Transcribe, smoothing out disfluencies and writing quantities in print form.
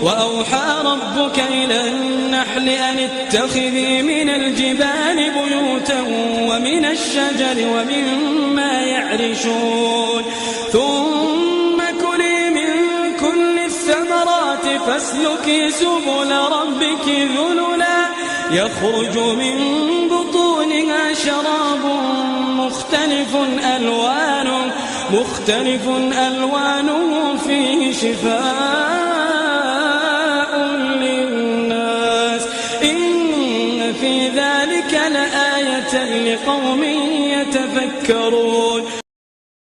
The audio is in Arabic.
وأوحى ربك إلى النحل أن اتخذي من الجبال بيوتا ومن الشجر ومما يعرشون ثم كلي من كل الثمرات فاسلكي سبل ربك ذللا يخرج من بطونها شراب مختلف ألوانه فيه شفاء للناس إن في ذلك لآية لقوم يتفكرون.